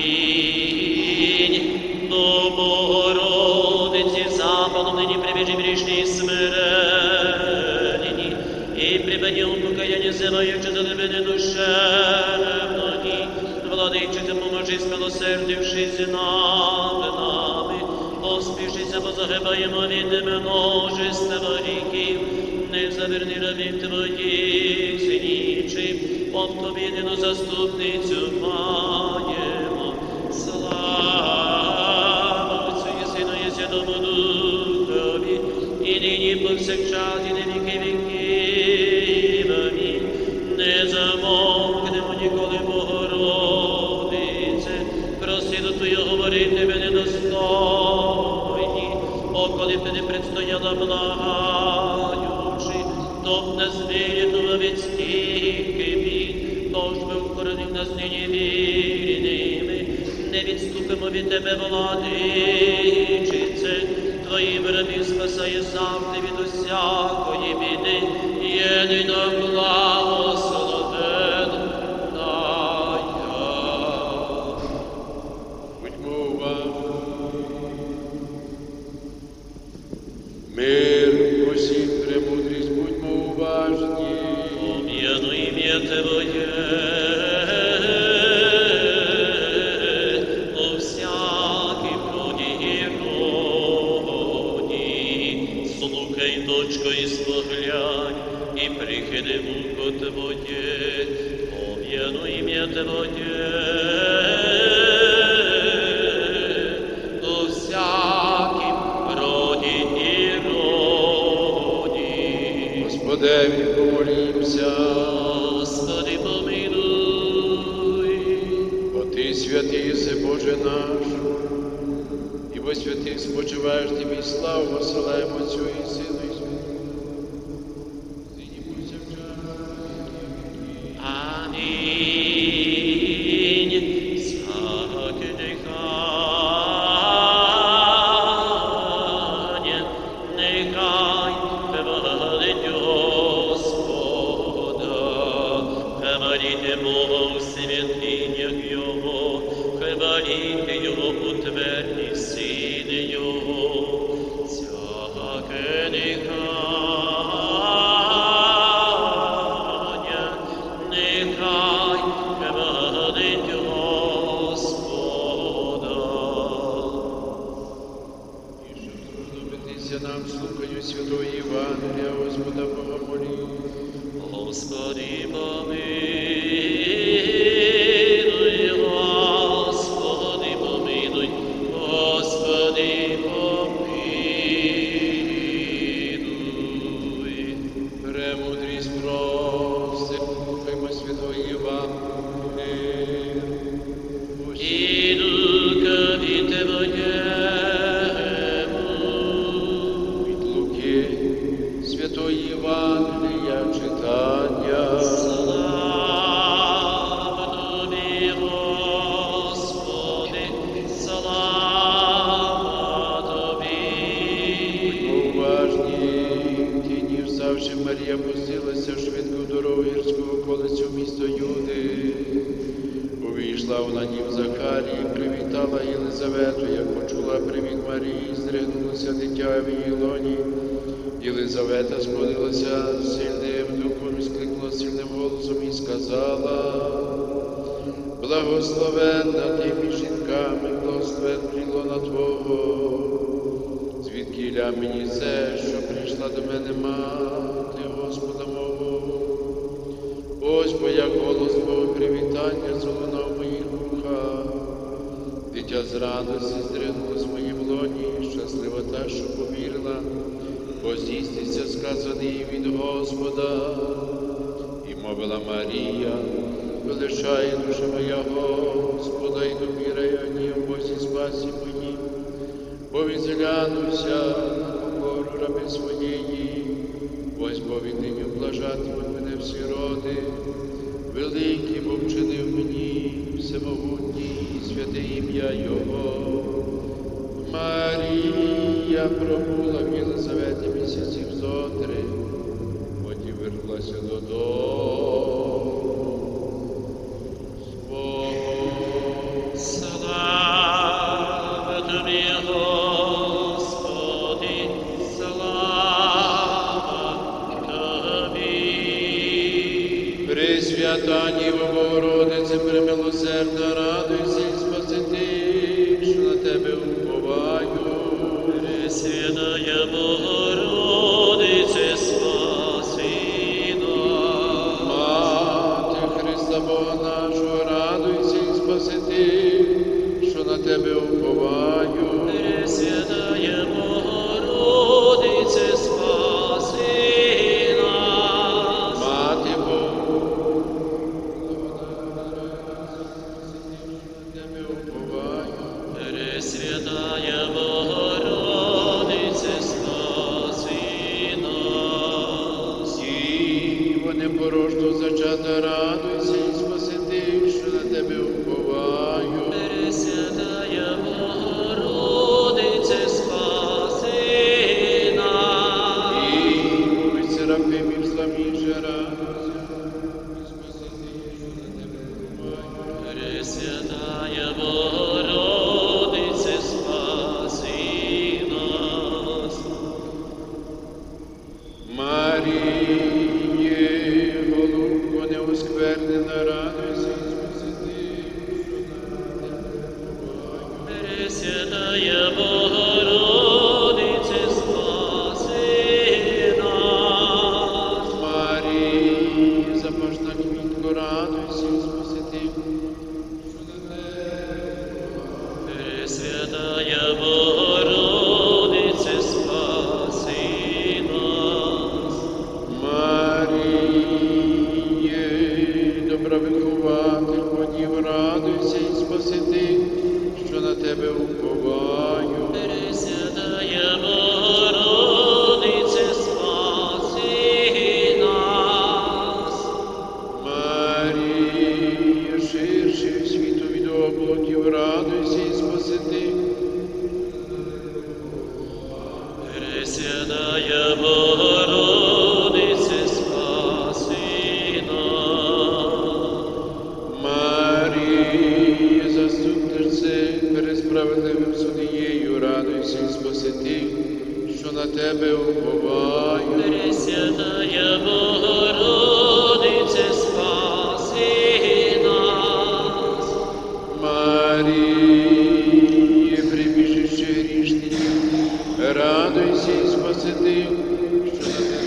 Амінь. До Богородиці запалом нині прибіжі грішні і смирені, і припадні у покаянні зиваючи за тебе недушевні. Владичице, поможи, смилосердившись над нами, поспішися, бо загибаємо від тебе множество гріхів, не заверни рабів твоїх синічим, об тобі єдину заступницю маємо. Слава Отцю і Сину і Святому Духові, і нині повсякчас, і на віки віків. Амінь. Не замовкнемо ніколи, Богородице, проси до Твого говори тебе недостойні, бо коли б ти не предстояла благаючи, то б нас вирятував від стільки бід, тож би укоронив нас нині вірними, не відступимо від тебе, владичице, Твоїм рабів спасає завжди від усякої біди, єдино благословенна. Будьмо уважні. Мир усім, премудрість, будьмо уважні. Пом'яну ім'я Твоє у всякім роді і роді. Слухай, дочко, і споглянь, і прихили вухо Твоє. Пом'яну ім'я Твоє у всякім роді і роді. Господеві помолімся. Господи, помилуй. Бо Ти святий єси, Боже наш, і во святих спочиваєш Тобі славу, посилаємо Отцю і Сину і Святому. Нині повсякчас. Амінь. Всяке дихання нехай хвалить Господа. Хваліте Бога у святинях Його, хваліте Його у твердій силі Його. Всяке дихання нехай хвалить Господа. І щоб сподобатися нам, слухаю святої Євангелія, Господа Бога молі. Господи, помилуй, Господи, помилуй, Господи, помилуй. Премудрість прости, слухаймо святої Євангелії. І Духові Твоєму. Від Луки святої Євангелія читання. Слава Тобі, Господи, слава Тобі. Будьмо уважні, в ті дні вставши, Марія пустилася швидко в дорогу гірського околицю в місто Юди. Увійшла вона дім Захарії, привітала Єлизавету, як почула привіт Марії, здригнулося дитя в її лоні. Єлизавета сповнилася сильним духом і скликнула сильним голосом і сказала: благословенна ти між жінками, благословен плідлона Твого. Звідкіля мені це, що прийшла до мене мати Господа мого? Ось бо як голос Твого привітання залунав в моїх вухах. Дитя з радості здригнулось в моїм лоні, щаслива та, що повірила, бо здійсниться сказаний від Господа. І мовила Марія: величає душа моя Господа, і довіряє ні в Бозі спасі моїм, бо відзглянувся на покору раби своєї. Ось бо віднині облажатимуть мене всі роди, великий бо вчинив мені всемогутній святе ім'я Його. Марія пробула в Єлизаветі місяців зо 3, потім вернулася додому свого. Пресвята Діво Богородице, премилосердна, радуйся і спаси тих, що на тебе уповаю. Пресвятая Богородице, спаси нас. Мати Христа Бога нашого, радуйся і спаси тих, що на тебе уповаю. Пресвятая Богородице, спаси нас. Мати Бога, на тебе уповаю. Пресвятая Богородице, спаси нас. Діво непорожно зачата, радуйся і спаси тих, що на тебе уповаю. Пресвятая Богородице, спаси нас. Діво від Серафимів славніше, радуйся і спаси тих, що на тебе уповаю. Пресвятая Богородице, спаси нас. Маріє, голубко неосквернена, радуйся і спаси тих, що на тебе уповаю. Пресвятая Богородице, спаси нас. Маріє, запашна квітко, радуйся і спаси тих, що на тебе уповаю. Пресвятая Богородице, спаси нас. Маріє, добра вихователько, Діво, радуйся і спаси тих, що на тебе уповаю. Пресвятая Богородице, спаси нас. Маріє, ширший світу від облаків, радуйся і спаси тих. Пресвятая Богородице, спаси нас. Маріє, заступниця перед справедливим суддією, радуйся і спаси тих, що на тебе уповаю. Пресвятая Богородице, спаси нас. Маріє, прибіжище грішників, радуйся і спаси тих, що на тебе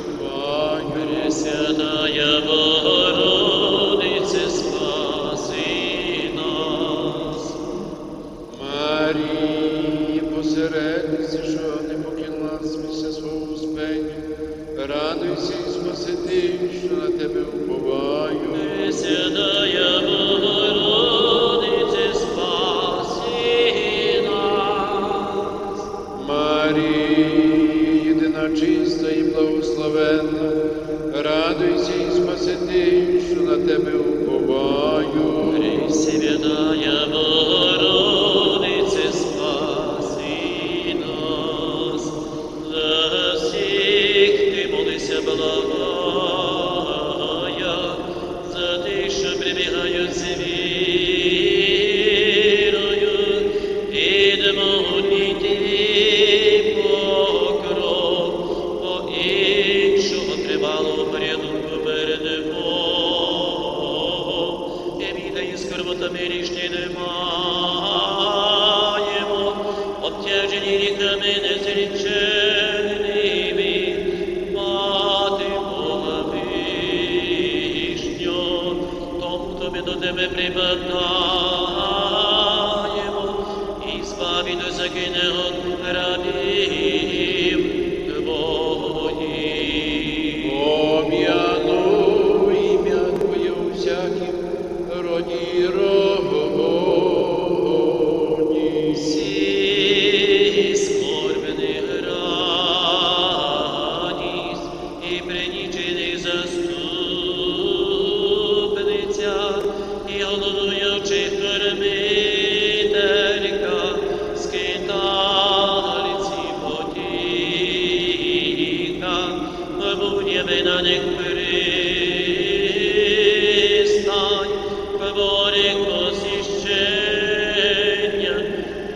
уповаю. Пресвятая Богородице, спаси нас. Маріє, посередниця, що не покинула з місця свого успення, радуйся і спаси тих, що на тебе уповаю. Пресвятая Богородице, спаси нас. Маріє, єдина чиста і благословенна, радуйся і спаси тих, що на тебе уповаю. Пресвятая Богородице, спаси нас. За всіх ти молися, благая, за тих, що прибігають з вірою, ідемо йти покров, по іншого тривалого порятунку перед Богом. І відає скорботами річні не маємо, обтяжені ріками незріченими, мати Бога вишньо, тому тобі до тебе припадаємо, і збави до закинего рабів твоїх. Пом'яну ім'я Твоє у всякім роді й роді. Всі скорбних радість і принічених заступниця, і голодуючих кормителька, скиталиці потіха, будь яви на них пристань, хворих посіщення,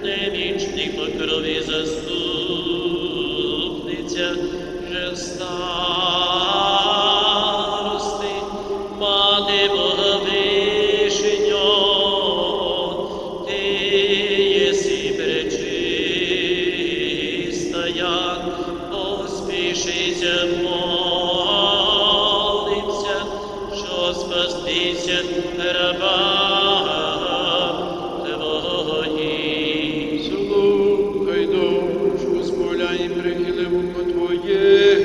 немічних по крові заступниця, же старости, послушайся раба Твоїх. Слухай душу, Господа, і прихили вухо Твоє.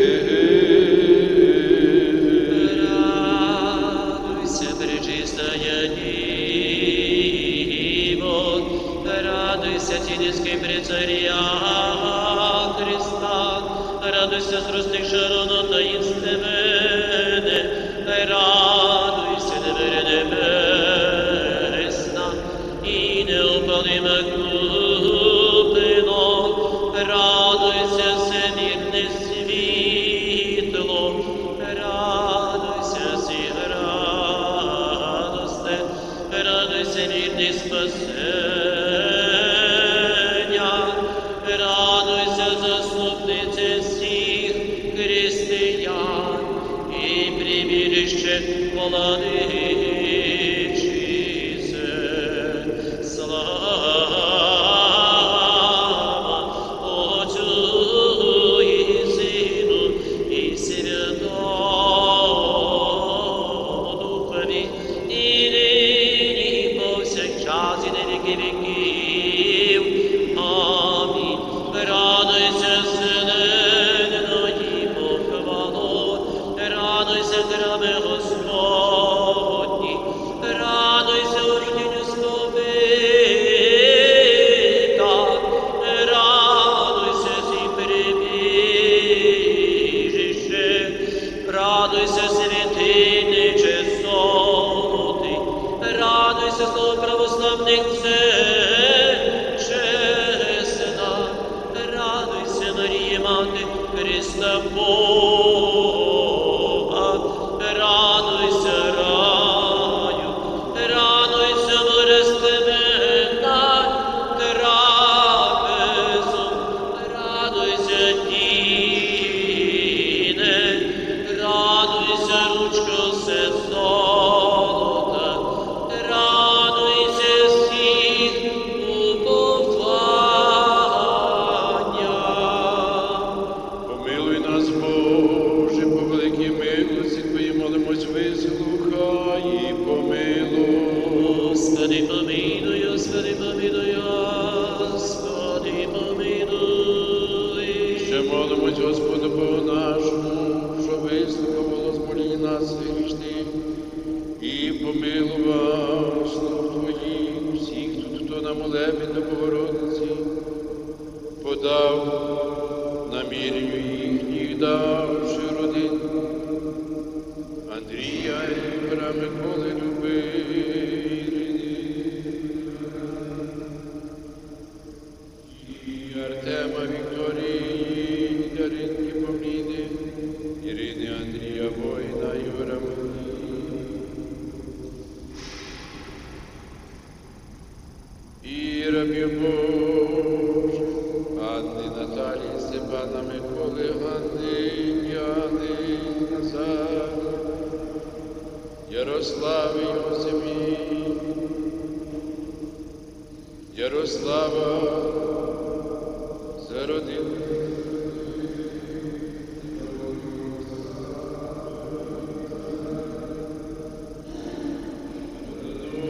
Радуйся, пречистая Діво, радуйся, тінський при царя Христа, радуйся, зростих шарона таїнственне, радуйся, двері небесна, і неопалиме купино, радуйся, всемірне світло, радуйся, всі радосте, радуйся, вірний спасення, радуйся, заступнице всіх християн і прибіжище владичице. Слава Отцю і Сину і Святому Духові, і нині, і повсякчас, і на віки віків. Амінь. Радуйся, вселенної похвало, радуйся, храми Господні, радуйся, уродінню сповита, радуйся, всі прибіжище, радуйся, святиниче золотий, радуйся, слово православних чесна, радуйся, Марія, Мати Христа Бога, радуйся, раю, радуйся, божественна трапезу, радуйся, Діне, радуйся, ручко все золота, радуйся всіх уповання. Помилуй нас, Боже, по великій милості Твоїй, молимось, вислухай і помилуй. Господи, помилуй, Господи, помилуй, Господи, помилуй. Ще молимось, Господу Богу нашому, що вислухав голос молінь нас грішних і помилував слуг Твоїх, всіх тут, хто на молебі до Богородиці подав наміренню їхніх, давши родин Андрія, Ігора, Миколи, Любирини, і Артема, Вікторії, Даринки, Поміни, Ірини, Андрія, воїна, Юра, і рабів Божих, Анни, Наталії, Степана, Миколи, Ганни, Яни, Назар, Ярослави, Йосипі, Ярослава, за родину.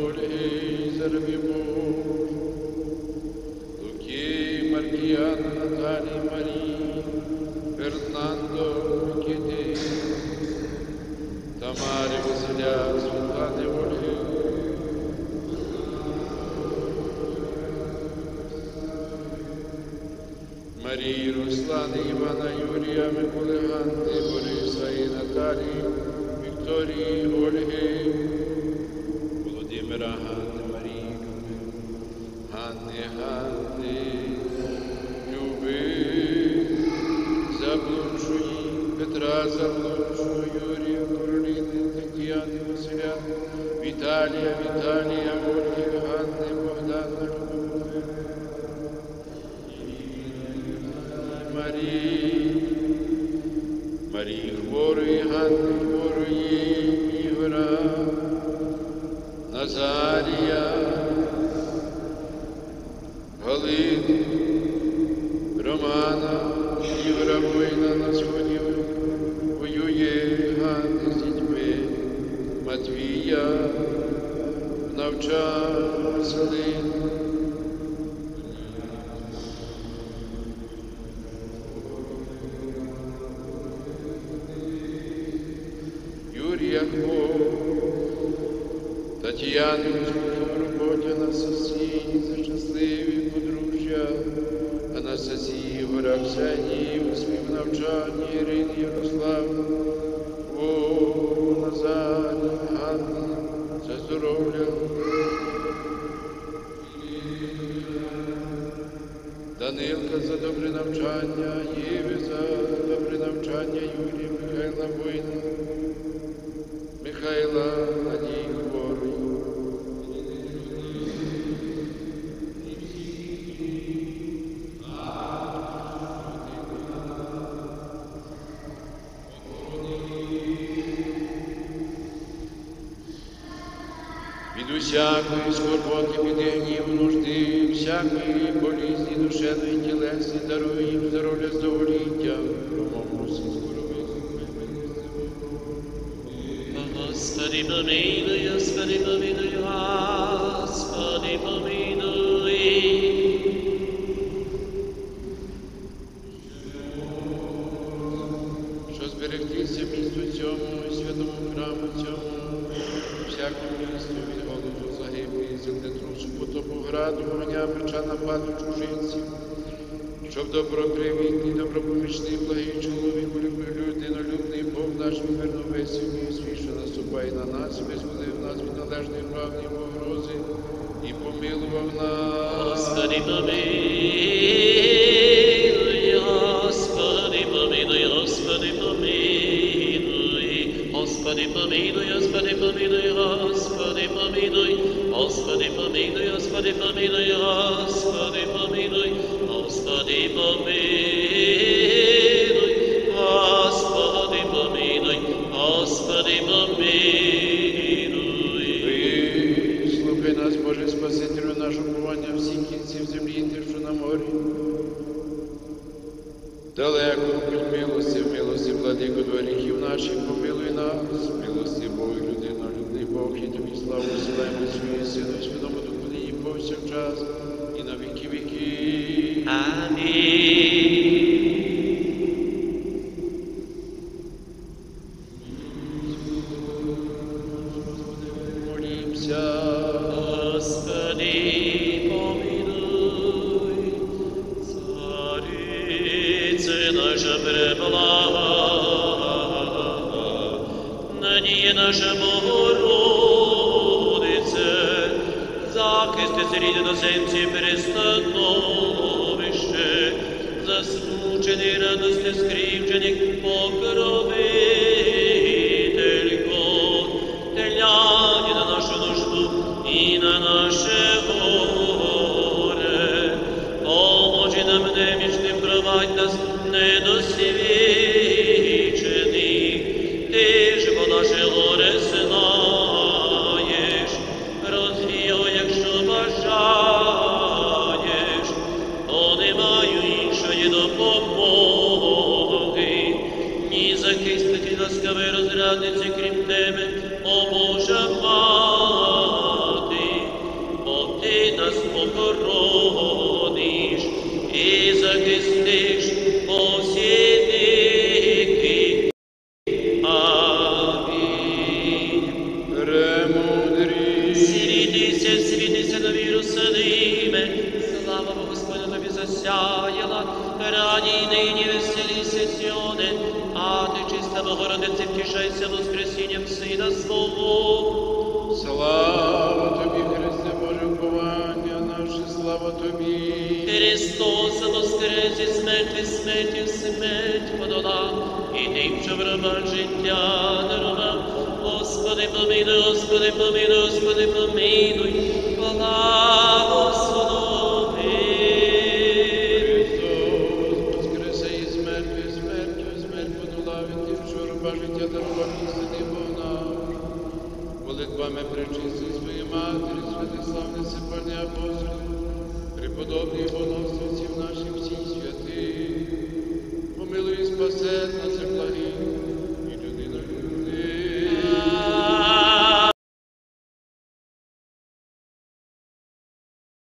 Ольги, за рабів Божих, Луки, Маркіяна, Наталії, Марії, Фернандо, Микити, Тамари, Василя, Світлани, Ольги, Марії, Руслани, Івана, Юрія, Миколи, Ганни, Бориса і Наталії, Вікторії, Ольги, Володимира, Ганни, Марії, Ганни, Люби, Заблудшої, Петра, Заблудшого, Юрія, Кароліни, Тетяни, Василя, Віталія, Ольги, Ганни, Богдана, Любові, Марії хворої, Ганни хворої, Ігора, Назарія, Галини, Романа, Ігора, воїна на сході воює, Ганни з дітьми, Матвія, Василин. Юрія Хо, Тетяну роботі Анастасії за щасливі подружжя, Анастасії Ігора, Ксенії у співнавчанні, Ірини Ярослав, Вову, Назарі, Ганні за здоров'я, Данилка за добре навчання, Єві за добре навчання, Юрія, Михайла Война, Михайла Надії Хворої. Від усякої скорботи, біди, гніву, нужди, всякої болізні, душевної, тілесні, даруй їм здоров'я з довголіття, промову Господи, помилуй, Господи, помилуй, Господи, помилуй. Що зберегтися місту цьому, святому храму цьому, всякому місту від голоду, загиблі, землетрусу, потопу, граду, вогня, меча, нападу чужинців, щоб добропривітний, добропомічний, благий чоловік, людинолюбний Бог наш мирно весь свій, що наступає на нас, визволив нас від належної правди погрози і помилував нас. Господи, помилуй, Господи, помилуй, Господи, помилуй. Господи, помилуй, Господи, помилуй, Господи, помилуй. Господи, помилуй, Господи, помилуй, Господи, помилуй. Господи, помилуй, Господи, помилуй, Господи, помилуй. Вислухай нас, Боже Спасителю, наше уповання всіх кінців землі, ти, що на морі. Далеко будь милості, владико до гріхів наших, помилуй нас, милості Бог, людинолюбний Бог, і тобі славу силаємо свою Сину, і Святому Духу, нині повсякчас, і на віки віки. Амінь. Молімся. Господи, помилуй, Царице наша преблага, надія наша Богородице, захисти царі іноземці пристановище, засмучений радости скривджених покровителько, глянь на нашу нужду і на наше горе, поможи нам немічним провадь нас недосвідчених, ти ж бо наше горе знаєш, розвій його, якщо бажаєш, то не маю іншої допомоги, ні захистити ласкавої розрадниці, крім тебе, о Божа Мати, бо ти нас похорониш і захистиш по всі віки. Амінь. Премудрі. Світися до Єрусалиме, слава Господа тобі засяяла, раді й нині веселіся Сіоне, а ти, чиста Богородице, втішайся воскресінням Сина свого. Слава тобі, Христе, Боже, уповання наше, слава тобі. Христос воскрес із смерті, смерть подолав, і тим, що в раба життя дарував. Господи, помилуй, Господи, помилуй, Господи, помилуй, благослови. Христос воскресе із смертю подолав, і тим, що раба життя дарував, істини Бог наш. Молитвами пречисти своєї Матері, святославне Сепальні апостолів, преподобних богословців наших всіх святих, помилуй і спасе нас, благих.